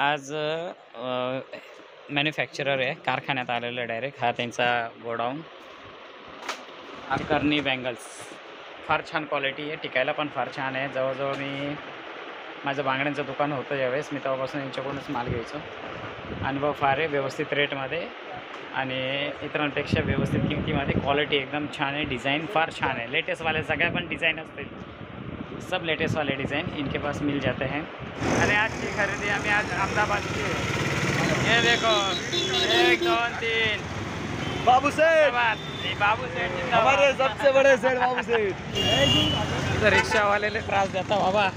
आज मॅन्युफॅक्चरर आहे, कारखान्यात आलेलं डायरेक्ट. हा त्यांचा गोडाऊन. करनी बँगल्स फार छान क्वालिटी आहे, टिकायला पण फार छान आहे. जवळजवळ मी माझं बांगड्यांचं दुकान होतं यावेळेस, मी तेव्हापासून यांच्याकडूनच माल घ्यायचो. अनुभव फार आहे, व्यवस्थित रेटमध्ये आणि इतरांपेक्षा व्यवस्थित किमतीमध्ये. क्वालिटी एकदम छान है, डिज़ाइन फार छान है. लेटेस्ट वाले सगळ्या पण डिज़ाइन असतील, सब लेटेस्ट वाले डिज़ाइन इनके पास मिल जाते हैं. आणि आज की खरेदी आम्ही आज अहमदाबाद की है. ये देखो 1 2 3 बाबू सेठ, बाबू सेठ हमारे सबसे बड़े सेठ बाबू सेठ. रिक्षावाल्याला त्रास देता बाबा.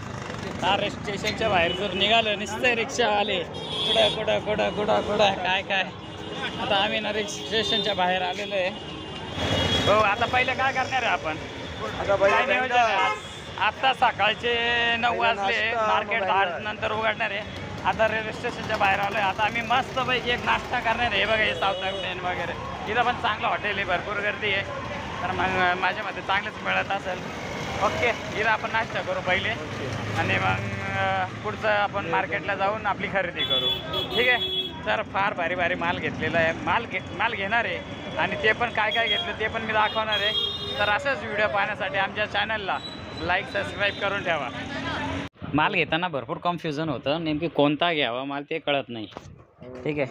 हा स्टेशनच्या बाहेर जर निघालं नुसतं रिक्षावाले कुठं कुठं कुठं कुठं कुठं काय काय. आता आम्ही ना स्टेशनच्या बाहेर आलेलो आहे. हो, आता पहिले काय करणार आहे आपण? काय नियोजन आहे आज? आत्ता सकाळचे 9 वाजले, मार्केट 8 नंतर उघडणार आहे. आता रेल्वे स्टेशनच्या बाहेर आलो आहे. आता आम्ही मस्तपैकी एक नाश्ता करणार आहे. बघा हे साऊथ इंडियन वगैरे, इथं पण चांगलं हॉटेल आहे, भरपूर गर्दी आहे. तर मग माझ्या मते चांगलंच मिळत असेल. ओके, इथं आपण नाश्ता करू पहिले आणि मग पुढचं आपण मार्केटला जाऊन आपली खरेदी करू. ठीक आहे. तर फार भारी भारी माल घेतलेला आहे. माल घेणार आहे आणि ते पण काय काय घेतलं ते पण मी दाखवणार आहे. तर असेच व्हिडिओ पाहण्यासाठी आमच्या चॅनलला लाईक सबस्क्राईब करून ठेवा. माल घेताना भरपूर कन्फ्युजन होतं, नेमकी कोणता घ्यावा माल ते कळत नाही. ठीक आहे.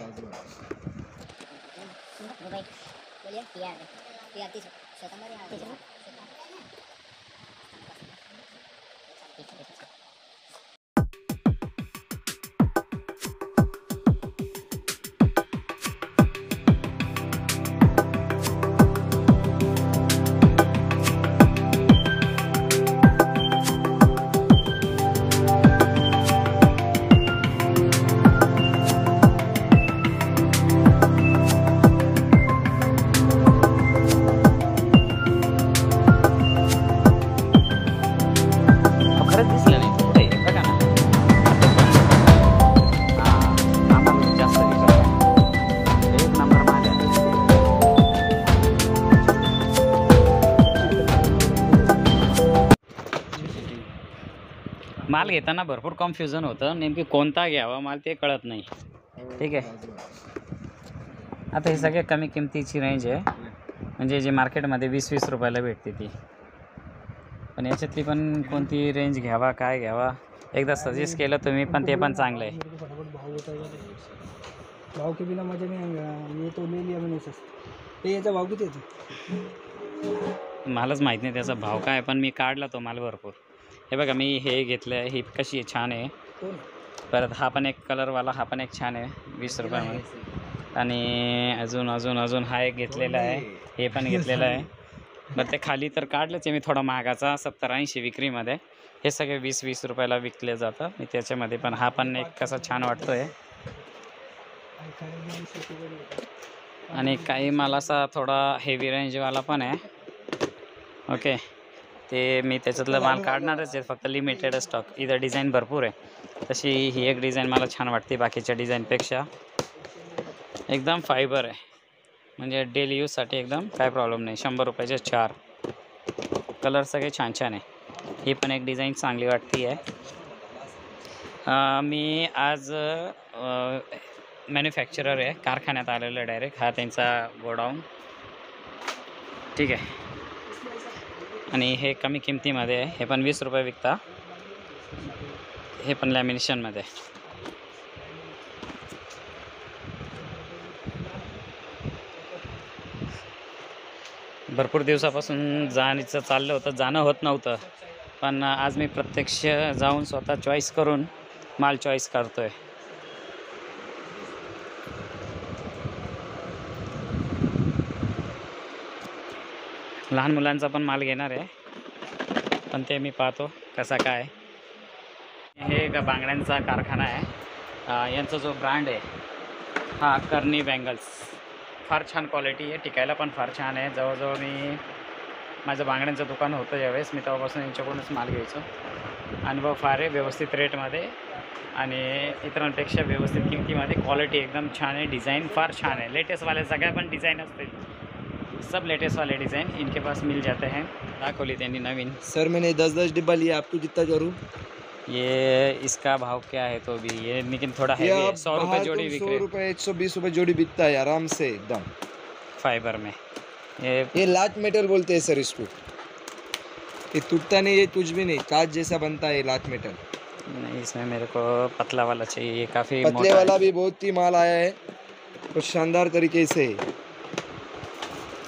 माल घेताना भरपूर कन्फ्युजन होतं, नेमकी कोणता घ्यावा माल ते कळत नाही. ठीक आहे. आता हे सगळे कमी किमतीची रेंज आहे, म्हणजे जे मार्केटमध्ये 20-20 रुपयाला भेटते ती. पण याच्यातली पण कोणती रेंज घ्यावा, काय घ्यावा, एकदा सजेस्ट केलं तुम्ही पण ते पण चांगलं आहे. भाव के बिना मजा नहीं आएगा. ये तो ले लिया मैंने सस्ता. याचा भाव किती आहे? मलाच माहीत नाही त्याचा भाव काय, पण मी काढला तो माल भरपूर. हे बघा मी हे घेतलं आहे, ही कशी आहे, छान आहे. परत हा पण एक कलरवाला, हा पण एक छान आहे 20 रुपयामध्ये. आणि अजून अजून अजून हा एक घेतलेला आहे, हे पण घेतलेलं आहे. बरं ते खाली तर काढलंच आहे मी थोडा महागाचा, 70-80 विक्रीमध्ये. हे सगळे 20-20 रुपयाला विकले जातं. मी त्याच्यामध्ये पण हा पण एक कसा छान वाटतो आहे. आणि काही माल असा थोडा हेवी रेंजवाला पण आहे. ओके, ते मी त्याच्यातलं माल काढणारच आहे, फक्त लिमिटेड स्टॉक. इथं डिझाईन भरपूर आहे. तशी ही एक डिझाईन मला छान वाटते बाकीच्या डिझाईनपेक्षा. एकदम फायबर आहे, म्हणजे डेली यूजसाठी एकदम काय प्रॉब्लेम नाही. 100 रुपयाचे 4 कलर सगळे छान छान आहे. ही पण एक डिझाईन चांगली वाटते आहे. मी आज मॅन्युफॅक्चरर आहे, कारखान्यात आलेलं आहे डायरेक्ट. हा त्यांचा गोडाऊन. ठीक आहे. आणि हे कमी किमतीमध्ये आहे, हे पण 20 रुपये विकता. हे पण लॅमिनेशनमध्ये. भरपूर दिवसापासून जाण्याचं चाललं होतं, जाणं होत नव्हतं. पण आज मी प्रत्यक्ष जाऊन स्वतः चॉईस करून माल चॉईस करतो आहे. लहान मुलांचा पण माल घेणार आहे, पण ते मी पाहतो कसा काय. हे बांगड्यांचा कारखाना आहे. यांचा जो ब्रँड आहे हा करनी बँगल्स. फार छान क्वालिटी आहे, टिकायला पण फार छान आहे. जवळजवळ मी माझं बांगड्यांचं दुकान होतं यावेळेस, मी तेव्हापासून यांच्याकडूनच माल घ्यायचो. अनुभव फार आहे, व्यवस्थित रेटमध्ये आणि इतरांपेक्षा व्यवस्थित किमतीमध्ये. क्वालिटी एकदम छान है, डिज़ाइन फार छान है. लेटेस्ट वाले सगळ्या पण डिज़ाइन असतील, सब लेटेस्ट वाले डिज़ाइन इनके पास मिल जाते हैं. दाखवली त्यांनी नवीन. सर मैंने 10-10 डिब्बा लिया, आपको कितना करूँ? ये इसका भाव क्या है तो भी ये लेकिन थोड़ा हैवी है, 100 रुपये जोड़ी बिक 100 रही रुपये 120 रुपये जोड़ी बिकता है आराम से एकदम। फाइबर में। ये ये लाच मेटल बोलते हैं सर इसको। ये टूटता नहीं, ये कुछ भी नहीं, कांच जैसा बनता है ये लाच मेटल। नहीं, इसमें मेरे को पतला वाला चाहिए, ये काफ़ी पतले मोटा वाला है। भी बहुत ही माल आया है और शानदार तरीके से।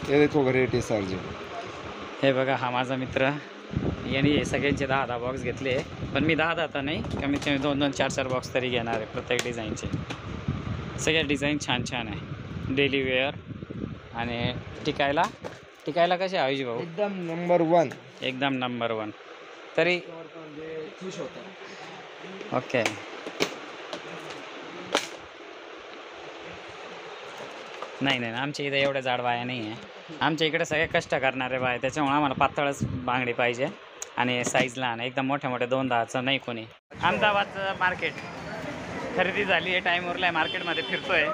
ये देखो व्हरायटी सर जी। हे बघा, हा माझा मित्र यांनी हे सगळ्यांचे 10-10 बॉक्स घेतले, पण मी 10 तर नाही, कमीत कमी 2-2 4-4 बॉक्स तरी घेणार आहे प्रत्येक डिझाईनचे। सगळ्या डिझाईन छान छान आहे, डेली वेअर आणि टिकायला कसे आयुष भाऊ? एकदम नंबर 1। एकदम नंबर 1 तरी खुश होता। ओके। नाही आमच्या इथे एवढ्या जाड बाया नाही आहे, आमच्या इकडे सगळे कष्ट करणारे बाय, त्याच्यामुळे आम्हाला पातळच बांगडी पाहिजे आणि साईज लहान, एकदम मोठे 2-10चं नाही कोणी। अहमदाबादचं मार्केट खरेदी झाली आहे, टाईमवरला आहे, मार्केटमध्ये फिरतोय,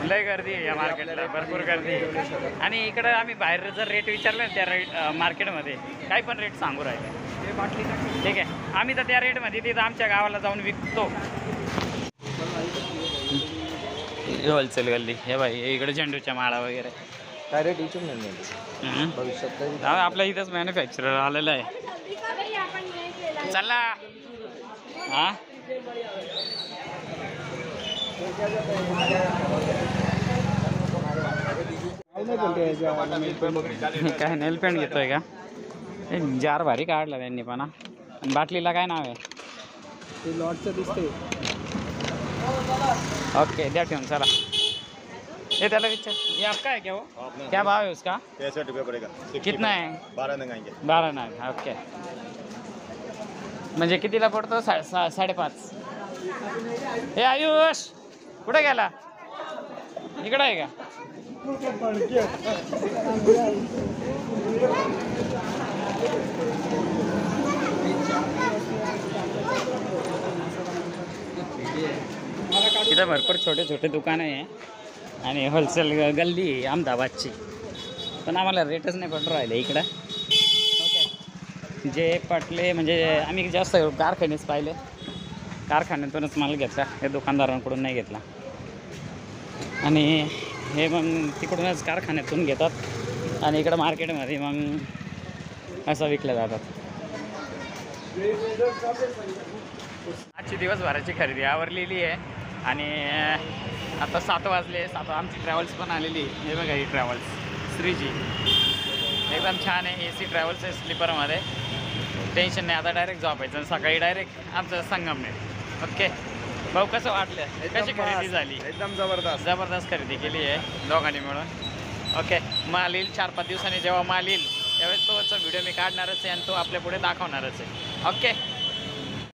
लय गर्दी आहे या मार्केटला, भरपूर गर्दी आहे। आणि इकडं आम्ही बाहेर जर रेट विचारले त्या रेट मार्केटमध्ये काही पण रेट सांगू राहिले, ठीक आहे, आम्ही तर त्या रेटमध्ये तिथं आमच्या गावाला जाऊन विकतो। होलसेल गल्ली हे भाई, इकडे झेंडूच्या माळा वगैरे काय रेट विचारून नाही भविष्यात आपल्या इथंच मॅन्युफॅक्चरर आलेलं आहे। चला हां काय नेल पेंट घेतोय का? जार भारी काढला त्यांनी पण। बाटलीला काय नाव आहे? ते लॉटचं दिसतंय। ओके द्या ठेवून, चला। ये त्याला विचार, ये आपका है क्या वो? क्या भाव है उसका? 65 रुपये पड़ेगा। कितना है? 12 नंग आएंगे। 12 नग, ओके। म्हणजे कितीला पडतो? 5.5। हे आयुष कुठे गेला? इकडे आहे का? इथं भरपूर छोटे छोटे दुकानं आहे आणि होलसेल गल्ली आहे अहमदाबादची, पण आम्हाला रेटच नाही पडून राहिले इकडं। ओके, जे पटले म्हणजे आम्ही जास्त कारखानेच पाहिले, कारखान्यातूनच माल घेतला, हे दुकानदारांकडून नाही घेतला, आणि हे मग तिकडूनच कारखान्यातून घेतात आणि इकडं मार्केटमध्ये मग असं विकल्या जातात। आजची दिवसभराची खरेदी आवरलेली आहे आणि आता 7 वाजले। 7 आमची ट्रॅव्हल्स पण आलेली आहे, हे बघा ही ट्रॅव्हल्स श्रीजी एकदम छान आहे, AC ट्रॅव्हल्स आहे, स्लीपरमध्ये टेन्शन नाही। आता डायरेक्ट झोपायचं, सकाळी डायरेक्ट आमचं संगमनेर। ओके भाऊ, कसं वाटलं? कशी खरेदी झाली? एकदम जबरदस्त खरेदी केली आहे दोघांनी मिळून। ओके, माल येईल 4-5 दिवसांनी, जेव्हा माल येईल त्यावेळेस तोचा व्हिडिओ मी काढणारच आहे आणि तो आपल्या पुढे दाखवणारच आहे। ओके।